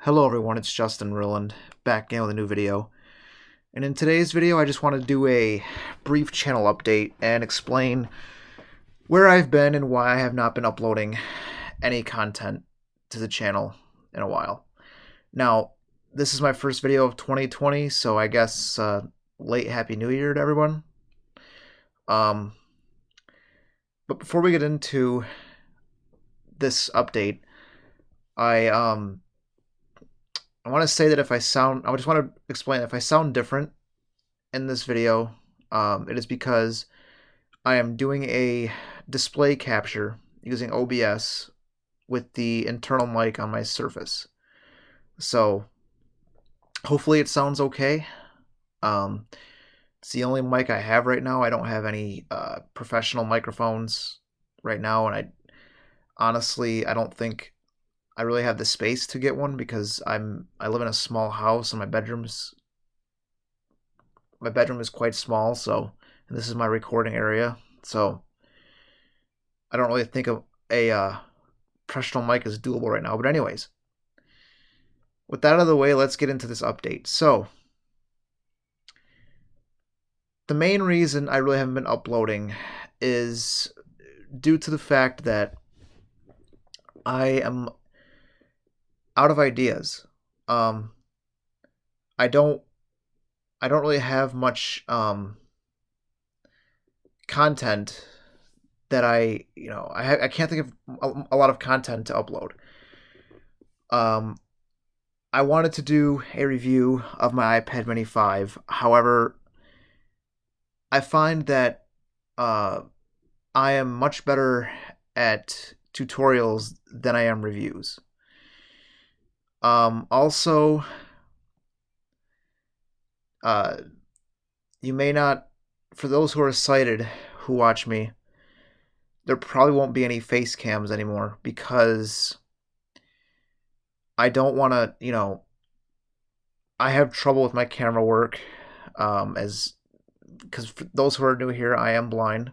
Hello everyone, it's Justin Rilland, back again with a new video. And in today's video, I just want to do a brief channel update and explain where I've been and why I have not been uploading any content to the channel in a while. Now, this is my first video of 2020, so I guess late Happy New Year to everyone. But before we get into this update, I want to say that I just want to explain if I sound different in this video, it is because I am doing a display capture using OBS with the internal mic on my Surface. So hopefully it sounds okay. It's the only mic I have right now. I don't have any professional microphones right now, and I don't think I really have the space to get one because I live in a small house and my bedroom is quite small, so and this is my recording area, so I don't really think of a professional mic as doable right now. But anyways, with that out of the way, let's get into this update. So the main reason I really haven't been uploading is due to the fact that I am out of ideas. I don't really have much content that I can't think of a lot of content to upload. I wanted to do a review of my iPad Mini 5. However, I find that I am much better at tutorials than I am reviews. Also, you may not, for those who are sighted who watch me, there probably won't be any face cams anymore because I don't want to, I have trouble with my camera work, because for those who are new here, I am blind.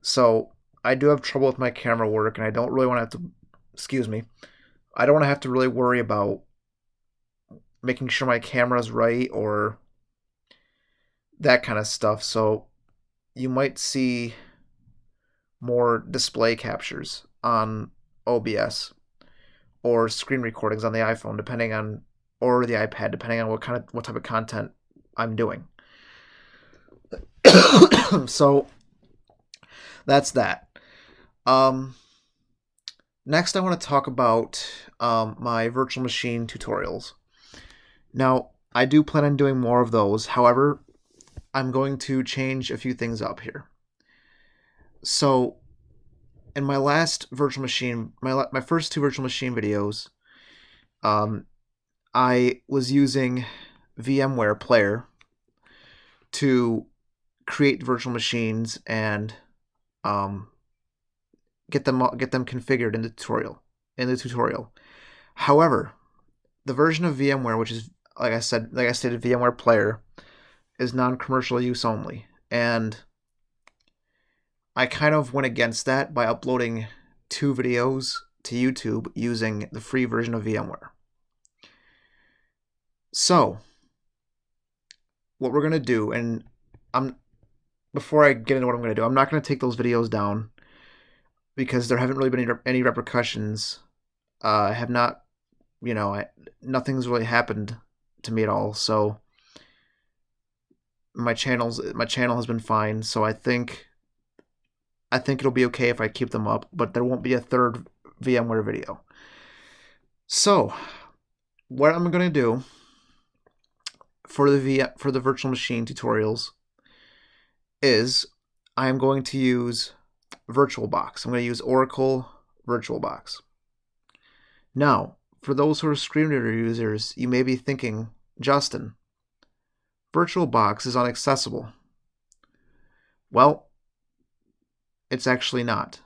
So I do have trouble with my camera work, and I don't really want to have to, excuse me, I don't want to have to really worry about making sure my camera's right or that kind of stuff. So you might see more display captures on OBS or screen recordings on the iPhone, or the iPad, depending on what type of content I'm doing. So that's that. Next, I want to talk about my virtual machine tutorials. Now, I do plan on doing more of those. However, I'm going to change a few things up here. So, in my last virtual machine, my first two virtual machine videos, I was using VMware Player to create virtual machines and get them configured in the tutorial. However, the version of VMware, which is like I stated, VMware Player, is non-commercial use only, and I kind of went against that by uploading 2 videos to YouTube using the free version of VMware. So, what we're gonna do, and before I get into what I'm gonna do, I'm not gonna take those videos down because there haven't really been any repercussions. I have not, nothing's really happened to me at all. So my channel has been fine. So I think it'll be okay if I keep them up, but there won't be a third VMware video. So what I'm gonna do for the virtual machine tutorials is I am going to use VirtualBox. I'm going to use Oracle VirtualBox. Now, for those who are screen reader users, you may be thinking, Justin, VirtualBox is inaccessible. Well, it's actually not.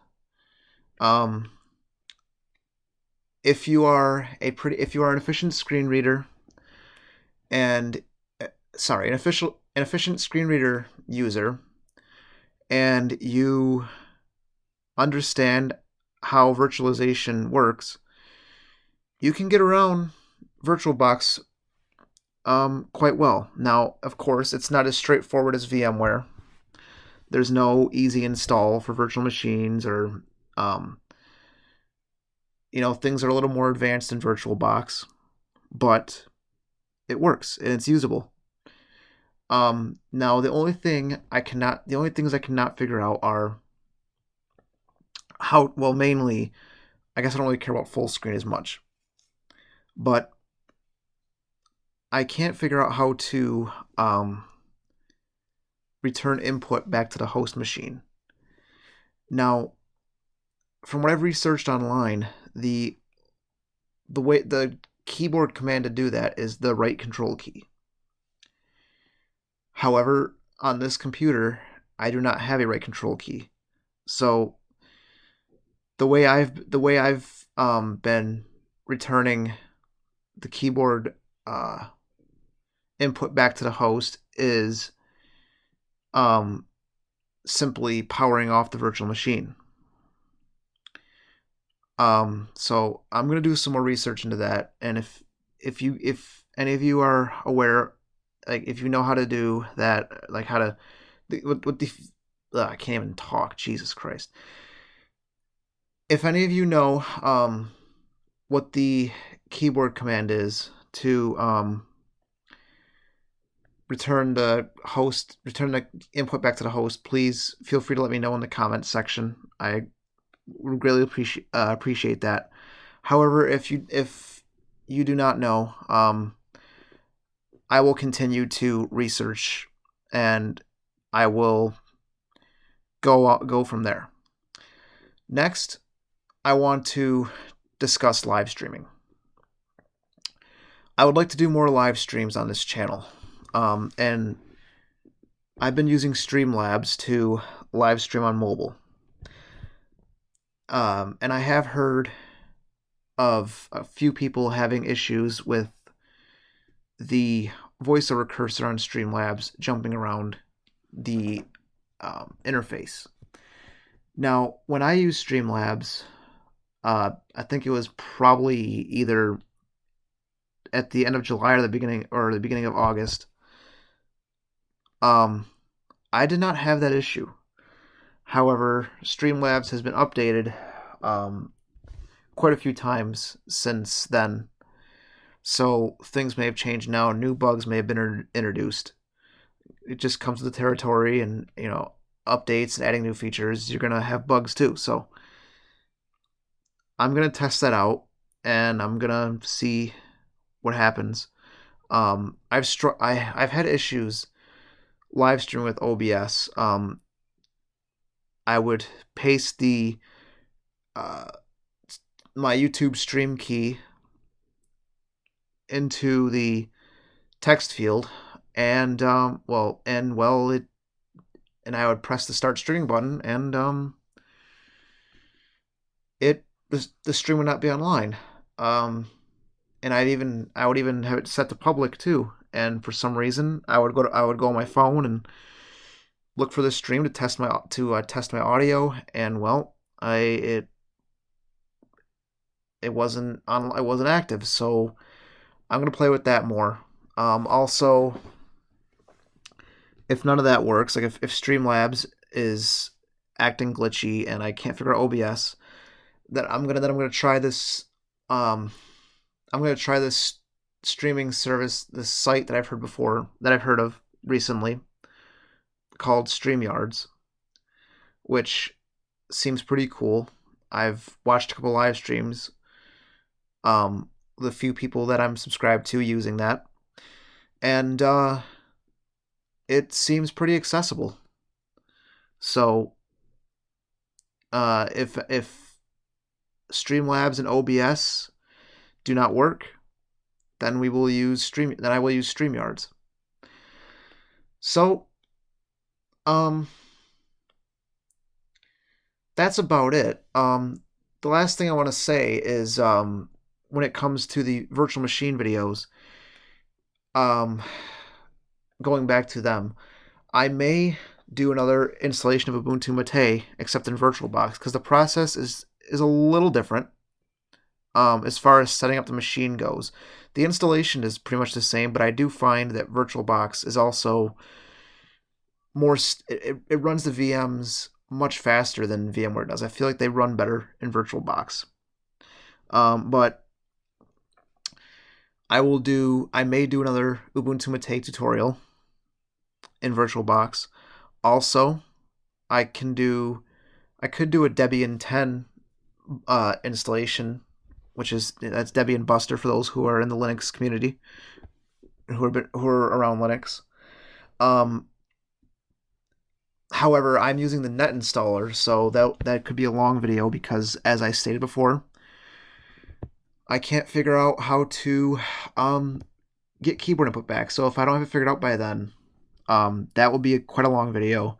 If you are an efficient screen reader and an efficient screen reader user, and you understand how virtualization works, you can get around VirtualBox quite well. Now, of course, it's not as straightforward as VMware. There's no easy install for virtual machines, or um, things are a little more advanced in VirtualBox, but it works and it's usable. Now the only things I cannot figure out are how well. Mainly, I guess I don't really care about full screen as much, but I can't figure out how to return input back to the host machine. Now, from what I've researched online, the keyboard command to do that is the right control key. However, on this computer, I do not have a right control key. So the way I've been returning the keyboard input back to the host is simply powering off the virtual machine. So I'm gonna do some more research into that, and if any of you are aware, like if you know how to do that, like how to what the I can't even talk. Jesus Christ! If any of you know what the keyboard command is to return the input back to the host, please feel free to let me know in the comments section. I would greatly appreciate that. However, if you do not know, I will continue to research, and I will go from there. Next, I want to discuss live streaming. I would like to do more live streams on this channel, and I've been using Streamlabs to live stream on mobile. And I have heard of a few people having issues with the voiceover cursor on Streamlabs jumping around the interface. Now, when I use Streamlabs, I think it was probably either at the end of July or the beginning of August. I did not have that issue. However, Streamlabs has been updated quite a few times since then, so things may have changed now. New bugs may have been introduced. It just comes with the territory, and updates and adding new features. You're gonna have bugs too. So I'm gonna test that out, and I'm gonna see what happens. I've had issues live streaming with OBS. I would paste the my YouTube stream key into the text field, and I would press the start streaming button, and the stream would not be online. And I would even have it set to public too. And for some reason, I would go on my phone and look for the stream to test my audio, and it wasn't on. It wasn't active. So I'm gonna play with that more. Also, if none of that works, like if Streamlabs is acting glitchy and I can't figure out OBS, then I'm gonna try this. I'm gonna try this streaming service, this site that I've heard of recently, called StreamYards, which seems pretty cool. I've watched a couple live streams. The few people that I'm subscribed to using that, and it seems pretty accessible. So, if Streamlabs and OBS do not work, then I will use StreamYards. So, that's about it. The last thing I want to say is, when it comes to the virtual machine videos, going back to them, I may do another installation of Ubuntu Mate, except in VirtualBox, because the process is a little different. as far as setting up the machine goes. The installation is pretty much the same, but I do find that VirtualBox is also more. It runs the VMs much faster than VMware does. I feel like they run better in VirtualBox. But I may do another Ubuntu Mate tutorial in VirtualBox. Also, I could do a Debian 10 installation, that's Debian Buster for those who are in the Linux community, who are around Linux. However, I'm using the net installer, so that could be a long video because, as I stated before, I can't figure out how to get keyboard input back. So if I don't have it figured out by then, that will be quite a long video.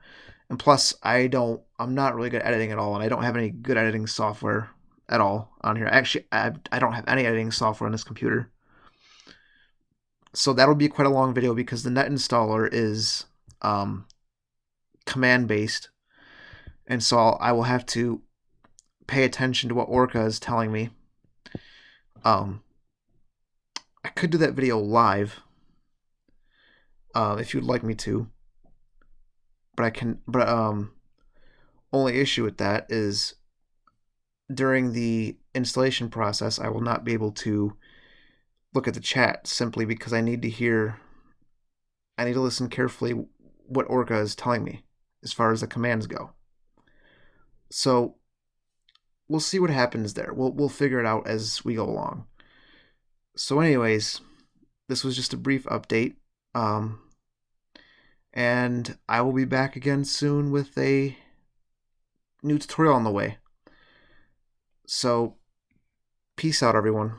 And plus, I'm not really good at editing at all, and I don't have any good editing software at all on here. Actually, I don't have any editing software on this computer. So that'll be quite a long video because the net installer is command based, and so I will have to pay attention to what Orca is telling me. I could do that video live if you'd like me to, but only issue with that is during the installation process I will not be able to look at the chat simply because I need to listen carefully what Orca is telling me as far as the commands go. So we'll see what happens there. We'll figure it out as we go along. So anyways, this was just a brief update. And I will be back again soon with a new tutorial on the way. So, peace out, everyone.